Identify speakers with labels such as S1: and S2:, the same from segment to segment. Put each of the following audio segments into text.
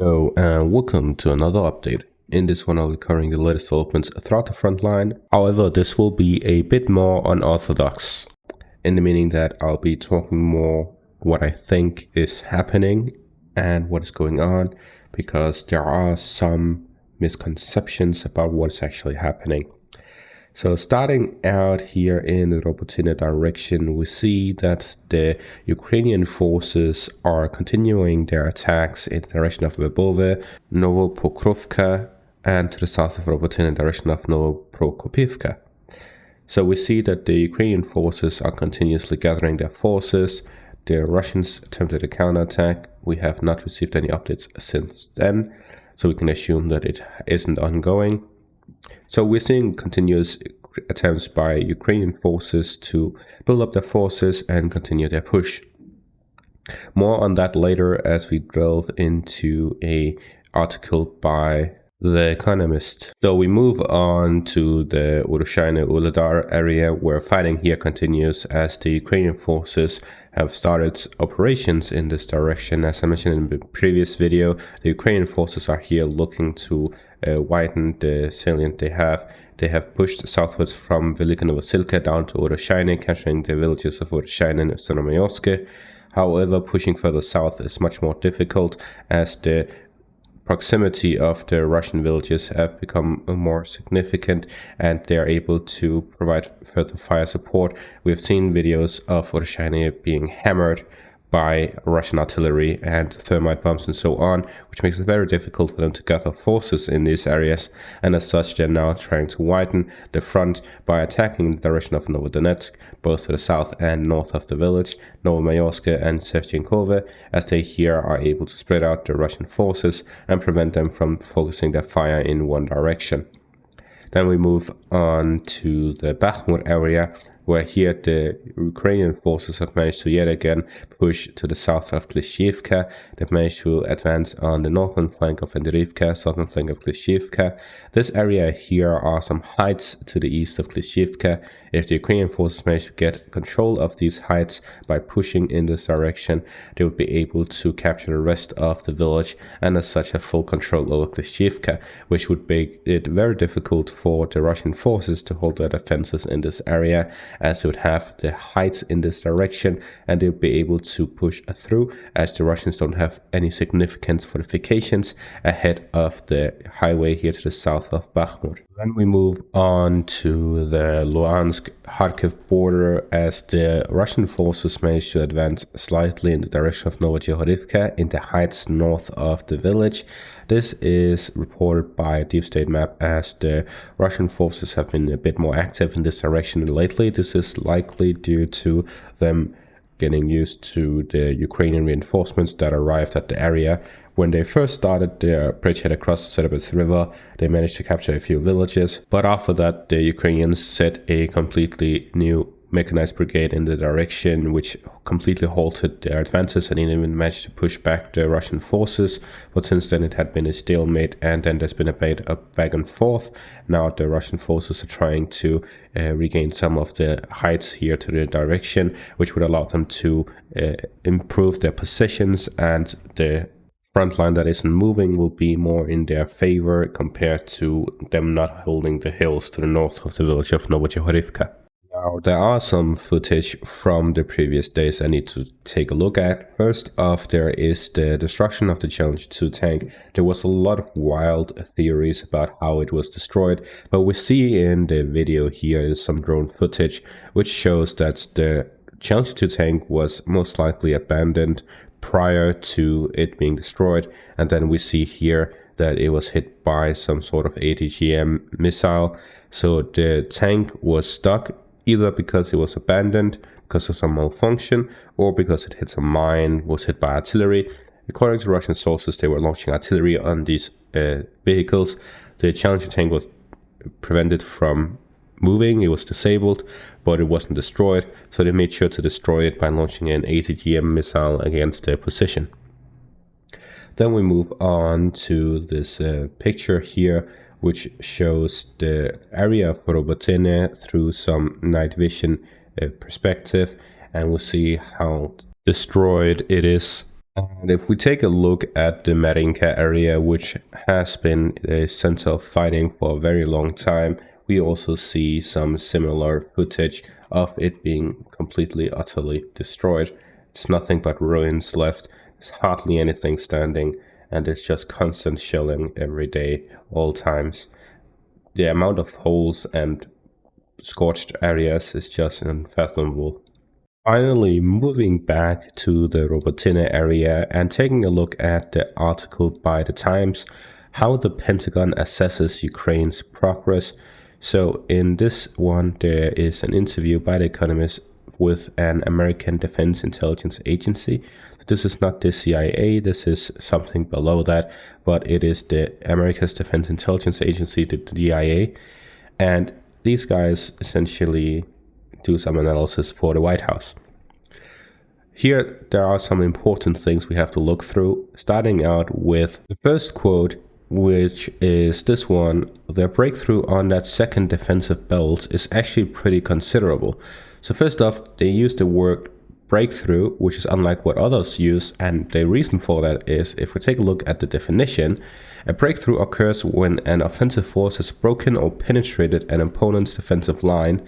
S1: Hello and welcome to another update. In this one I'll be covering the latest developments throughout the front line. However, this will be a bit more unorthodox, in the meaning that I'll be talking more what I think is happening and what is going on, because there are some misconceptions about what is actually happening. So starting out here in the Robotyne direction, we see that the Ukrainian forces are continuing their attacks in the direction of Lvov, Novopokrovka, and to the south of Robotyne in the direction of Novoprokopivka. So we see that the Ukrainian forces are continuously gathering their forces. The Russians attempted a counterattack. We have not received any updates since then, so we can assume that it isn't ongoing. So we're seeing continuous attempts by Ukrainian forces to build up their forces and continue their push. More on that later as we delve into an article by The Economist. So we move on to the Urozhaine area, where fighting here continues as the Ukrainian forces have started operations in this direction. As I mentioned in the previous video, the Ukrainian forces are here looking to widen the salient they have. They have pushed southwards from Velika Novosilka down to Urozhaine, capturing the villages of Urozhaine and Staromayorsk. However, pushing further south is much more difficult as the proximity of the Russian villages have become more significant and they are able to provide further fire support. We've seen videos of Urozhaine being hammered by Russian artillery and thermite bombs and so on, which makes it very difficult for them to gather forces in these areas, and as such they're now trying to widen the front by attacking the direction of Novodonetsk, both to the south and north of the village, Novomayorsk and Sevchenkove, as they here are able to spread out the Russian forces and prevent them from focusing their fire in one direction. Then we move on to the Bakhmut area, where here the Ukrainian forces have managed to yet again push to the south of Klishchiivka. They've managed to advance on the northern flank of Andriivka, southern flank of Klishchiivka. This area here are some heights to the east of Klishchiivka. If the Ukrainian forces manage to get control of these heights by pushing in this direction, they would be able to capture the rest of the village and as such have full control over Klishchiivka, which would make it very difficult for the Russian forces to hold their defenses in this area, as they would have the heights in this direction and they would be able to push through, as the Russians don't have any significant fortifications ahead of the highway here to the south of Bakhmut. Then we move on to the Luhansk-Kharkiv border, as the Russian forces managed to advance slightly in the direction of Novopokrovka in the heights north of the village. This is reported by Deep State Map, as the Russian forces have been a bit more active in this direction lately. This is likely due to them getting used to the Ukrainian reinforcements that arrived at the area. When they first started their bridgehead across the Sedebets River, they managed to capture a few villages, but after that the Ukrainians set a completely new mechanized brigade in the direction, which completely halted their advances and even managed to push back the Russian forces. But since then it had been a stalemate, and then there's been a back and forth. Now the Russian forces are trying to regain some of the heights here to the direction, which would allow them to improve their positions, and the front line that isn't moving will be more in their favor compared to them not holding the hills to the north of the village of Novopokrovka. Now, there are some footage from the previous days I need to take a look at. First off, there is the destruction of the Challenger 2 tank. There was a lot of wild theories about how it was destroyed, but we see in the video here some drone footage which shows that the Challenger 2 tank was most likely abandoned prior to it being destroyed, and then we see here that it was hit by some sort of ATGM missile. So the tank was stuck, either because it was abandoned because of some malfunction, or because it hit a mine, was hit by artillery. According to Russian sources, they were launching artillery on these vehicles. The Challenger tank was prevented from moving, it was disabled, but it wasn't destroyed, so they made sure to destroy it by launching an ATGM missile against their position. Then we move on to this picture here, which shows the area of Robotyne through some night vision perspective, and we'll see how destroyed it is And if we take a look at the Marinka area, which has been a center of fighting for a very long time, we also see some similar footage of it being completely, utterly destroyed. It's nothing but ruins left. There's hardly anything standing, and it's just constant shelling every day, all times. The amount of holes and scorched areas is just unfathomable. Finally, moving back to the Robotyne area and taking a look at the article by the Times, how the Pentagon assesses Ukraine's progress. So in this one, there is an interview by The Economist with an American Defense Intelligence Agency. This is not the CIA, this is something below that, but it is the America's Defense Intelligence Agency, the DIA. And these guys essentially do some analysis for the White House. Here, there are some important things we have to look through, starting out with the first quote, which is this one: their breakthrough on that second defensive belt is actually pretty considerable. So first off, they use the word breakthrough, which is unlike what others use, and the reason for that is, if we take a look at the definition, a breakthrough occurs when an offensive force has broken or penetrated an opponent's defensive line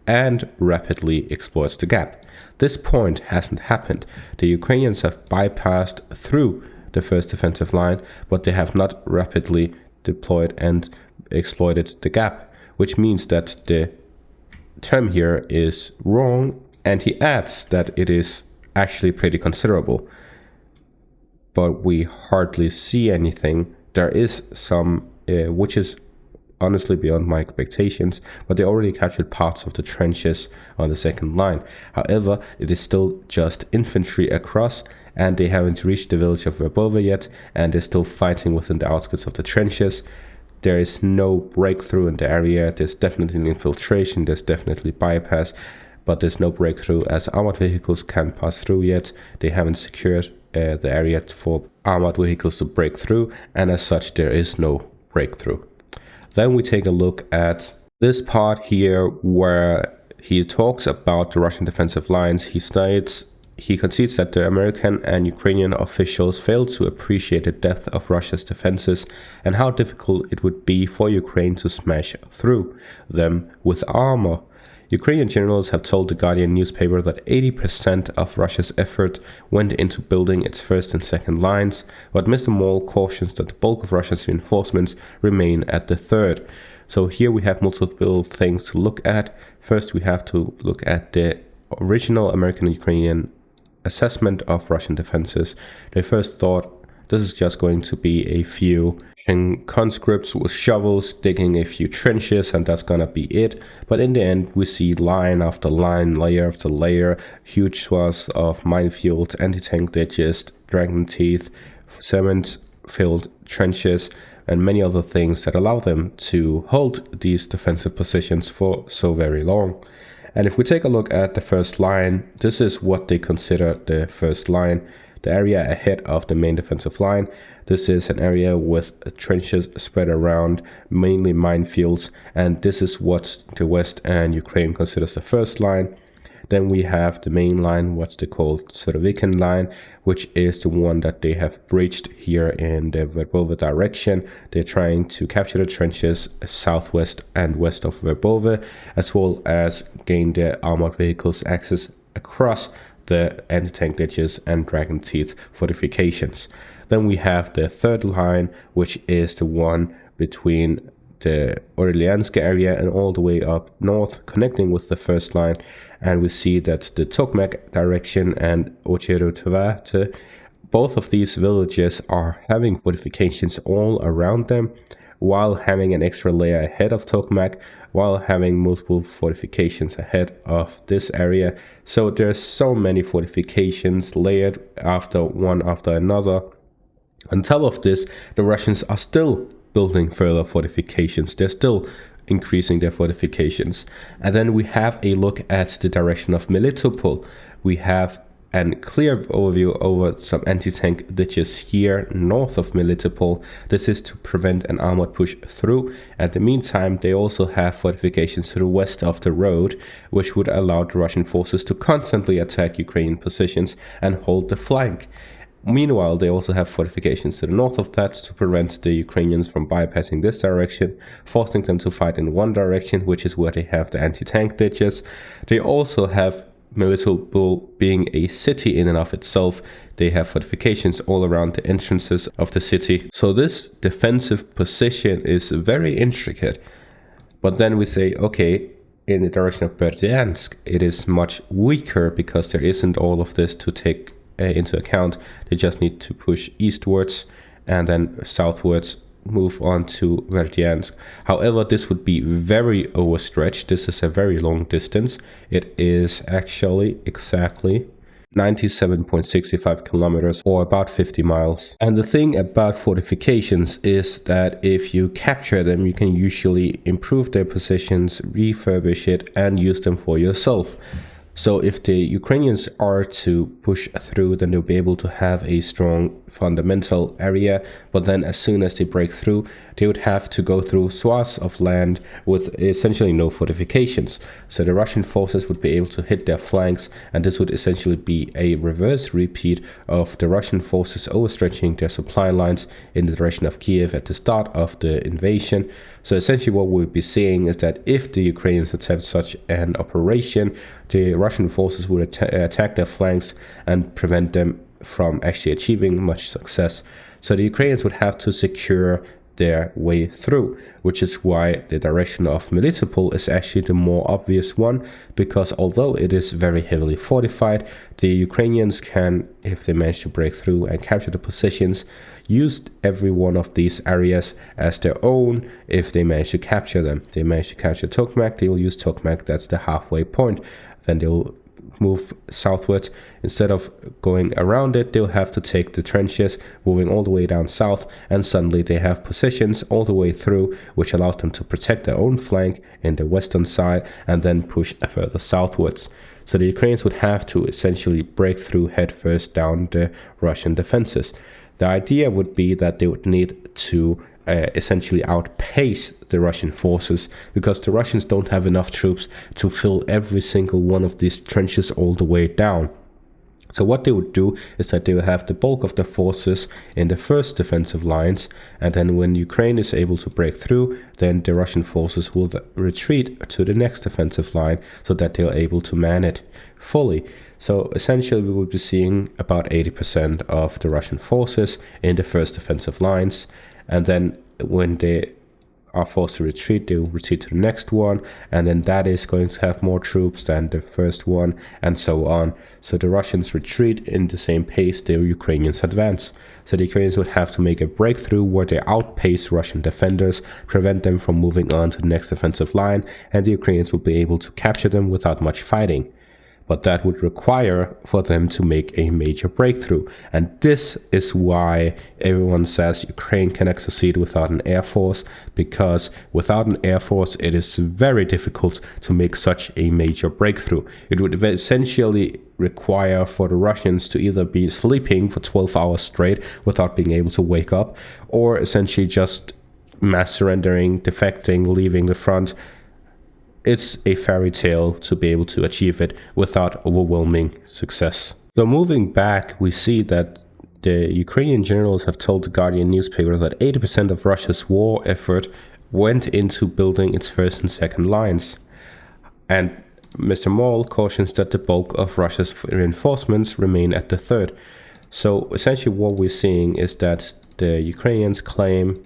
S1: and rapidly exploits the gap. This point hasn't happened. The Ukrainians have bypassed through the first defensive line, but they have not rapidly deployed and exploited the gap, which means that the term here is wrong, and he adds that it is actually pretty considerable. But we hardly see anything. There is some, which is honestly beyond my expectations, but they already captured parts of the trenches on the second line. However, it is still just infantry across, and they haven't reached the village of Verbova yet, and they're still fighting within the outskirts of the trenches. There is no breakthrough in the area. There's definitely an infiltration, there's definitely bypass, but there's no breakthrough as armored vehicles can't pass through yet. They haven't secured the area for armored vehicles to break through, and as such there is no breakthrough. Then we take a look at this part here where he talks about the Russian defensive lines. He concedes that the American and Ukrainian officials failed to appreciate the depth of Russia's defenses and how difficult it would be for Ukraine to smash through them with armor. Ukrainian generals have told the Guardian newspaper that 80% of Russia's effort went into building its first and second lines, but Mr. Moll cautions that the bulk of Russia's reinforcements remain at the third. So here we have multiple things to look at. First, we have to look at the original American and Ukrainian assessment of Russian defenses. They first thought this is just going to be a few conscripts with shovels digging a few trenches, and that's gonna be it. But in the end, we see line after line, layer after layer, huge swaths of minefields, anti-tank ditches, dragon teeth, cement-filled trenches, and many other things that allow them to hold these defensive positions for so very long. And if we take a look at the first line, this is what they consider the first line. The area ahead of the main defensive line. This is an area with trenches spread around, mainly minefields, and this is what the West and Ukraine considers the first line. Then we have the main line, what's they call Surovikin line, which is the one that they have breached here in the Verbova direction. They're trying to capture the trenches southwest and west of Verbova, as well as gain their armored vehicles access across the anti-tank ditches and dragon teeth fortifications. Then we have the third line, which is the one between the Urozhaine area and all the way up north, connecting with the first line. And we see that the Tokmak direction and Ocherutavate, both of these villages are having fortifications all around them, while having an extra layer ahead of Tokmak, while having multiple fortifications ahead of this area. So there's so many fortifications layered after one after another. On top of this, the Russians are still building further fortifications. They're still increasing their fortifications. And then we have a look at the direction of Melitopol. We have a clear overview over some anti-tank ditches here north of Melitopol. This is to prevent an armored push through. At the meantime, they also have fortifications to the west of the road, which would allow the Russian forces to constantly attack Ukrainian positions and hold the flank. Meanwhile, they also have fortifications to the north of that to prevent the Ukrainians from bypassing this direction, forcing them to fight in one direction, which is where they have the anti-tank ditches. They also have Melitopol being a city in and of itself. They have fortifications all around the entrances of the city. So this defensive position is very intricate. But then we say, okay, in the direction of Berdyansk, it is much weaker because there isn't all of this to take into account. They just need to push eastwards and then southwards move on to Berdyansk. However, this would be very overstretched. This is a very long distance. It is actually exactly 97.65 kilometers or about 50 miles. And the thing about fortifications is that if you capture them, you can usually improve their positions, refurbish it, and use them for yourself. So if the Ukrainians are to push through, then they'll be able to have a strong fundamental area. But then as soon as they break through, they would have to go through swaths of land with essentially no fortifications. So the Russian forces would be able to hit their flanks, and this would essentially be a reverse repeat of the Russian forces overstretching their supply lines in the direction of Kiev at the start of the invasion. So essentially what we'll be seeing is that if the Ukrainians attempt such an operation, the Russian forces would attack their flanks and prevent them from actually achieving much success. So the Ukrainians would have to secure their way through, which is why the direction of Melitopol is actually the more obvious one, because although it is very heavily fortified, the Ukrainians can, if they manage to break through and capture the positions, use every one of these areas as their own if they manage to capture them. They manage to capture Tokmak, they will use Tokmak, that's the halfway point. Then they'll move southwards. Instead of going around it, they'll have to take the trenches, moving all the way down south, and suddenly they have positions all the way through, which allows them to protect their own flank in the western side and then push further southwards. So the Ukrainians would have to essentially break through headfirst down the Russian defenses. The idea would be that they would need to essentially outpace the Russian forces, because the Russians don't have enough troops to fill every single one of these trenches all the way down. So what they would do is that they would have the bulk of the forces in the first defensive lines, and then when Ukraine is able to break through, then the Russian forces will retreat to the next defensive line so that they are able to man it fully. So essentially we will be seeing about 80% of the Russian forces in the first defensive lines, and then when they are forced to retreat, they will retreat to the next one, and then that is going to have more troops than the first one, and so on. So the Russians retreat in the same pace the Ukrainians advance. So the Ukrainians would have to make a breakthrough where they outpace Russian defenders, prevent them from moving on to the next defensive line, and the Ukrainians would be able to capture them without much fighting. But that would require for them to make a major breakthrough. And this is why everyone says Ukraine cannot succeed without an air force, because without an air force, it is very difficult to make such a major breakthrough. It would essentially require for the Russians to either be sleeping for 12 hours straight without being able to wake up, or essentially just mass surrendering, defecting, leaving the front. It's a fairy tale to be able to achieve it without overwhelming success. So moving back, we see that the Ukrainian generals have told the Guardian newspaper that 80% of Russia's war effort went into building its first and second lines. And Mr. Moll cautions that the bulk of Russia's reinforcements remain at the third. So essentially what we're seeing is that the Ukrainians claim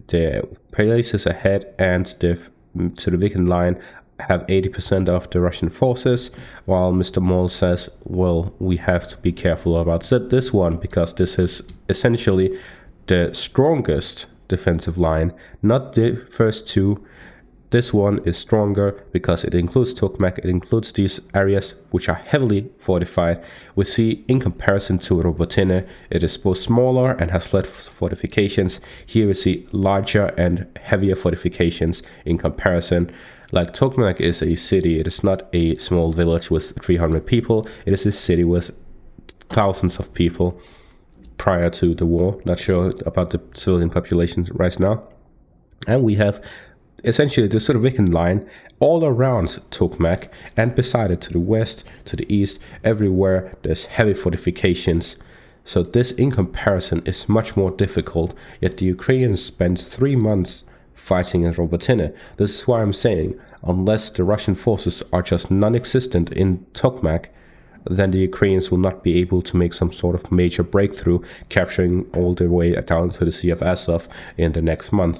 S1: the places ahead and the Surovikin line have 80% of the Russian forces, while Mr. Moll says, well, we have to be careful about this one, because this is essentially the strongest defensive line, not the first two. This one is stronger because it includes Tokmak, it includes these areas which are heavily fortified. We see in comparison to Robotyne, it is both smaller and has less fortifications. Here we see larger and heavier fortifications in comparison. Like Tokmak is a city, it is not a small village with 300 people, it is a city with thousands of people prior to the war. Not sure about the civilian population right now. And we have essentially the Surovikin line all around Tokmak, and beside it to the west, to the east, everywhere there's heavy fortifications. So this in comparison is much more difficult, yet the Ukrainians spent 3 months fighting in Robotyne. This is why I'm saying, unless the Russian forces are just non-existent in Tokmak, then the Ukrainians will not be able to make some sort of major breakthrough, capturing all the way down to the Sea of Azov in the next month.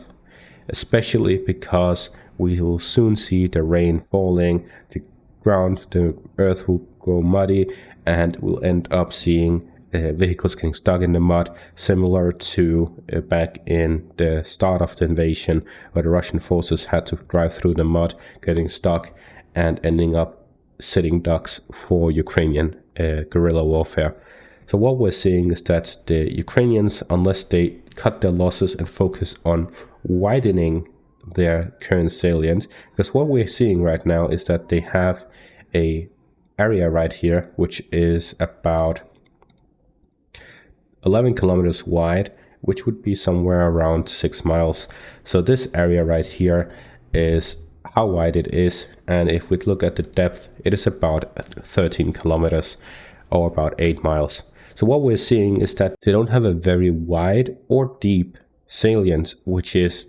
S1: Especially because we will soon see the rain falling, the earth will go muddy, and we'll end up seeing vehicles getting stuck in the mud, similar to back in the start of the invasion, where the Russian forces had to drive through the mud, getting stuck, and ending up sitting ducks for Ukrainian guerrilla warfare. So what we're seeing is that the Ukrainians, unless they cut their losses and focus on widening their current salient, because what we're seeing right now is that they have a area right here which is about 11 kilometers wide, which would be somewhere around 6 miles. So this area right here is how wide it is, and if we look at the depth, it is about 13 kilometers or about 8 miles. So what we're seeing is that they don't have a very wide or deep salient, which is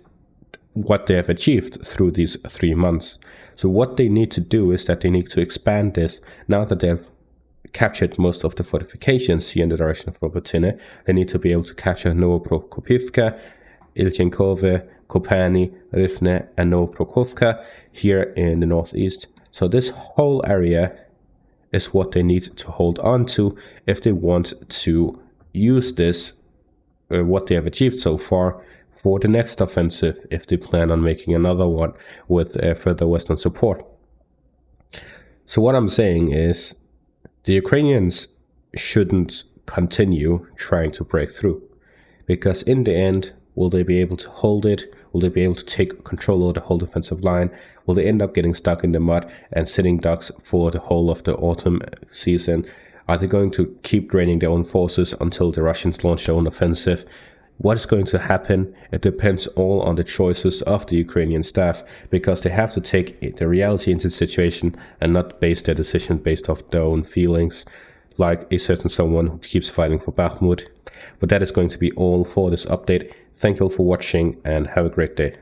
S1: what they have achieved through these 3 months. So what they need to do is that they need to expand this. Now that they've captured most of the fortifications here in the direction of Robotyne, they need to be able to capture Novoprokopivka, Ilchenkove, Kopani, Rivne, and Novoprokhovka here in the northeast. So this whole area is what they need to hold on to if they want to use this, what they have achieved so far, for the next offensive, if they plan on making another one with further Western support. So what I'm saying is, the Ukrainians shouldn't continue trying to break through, because in the end, will they be able to hold it? Will they be able to take control of the whole defensive line? Will they end up getting stuck in the mud and sitting ducks for the whole of the autumn season? Are they going to keep draining their own forces until the Russians launch their own offensive? What is going to happen? It depends all on the choices of the Ukrainian staff, because they have to take the reality into the situation and not base their decision based off their own feelings, like a certain someone who keeps fighting for Bakhmut. But that is going to be all for this update. Thank you all for watching and have a great day.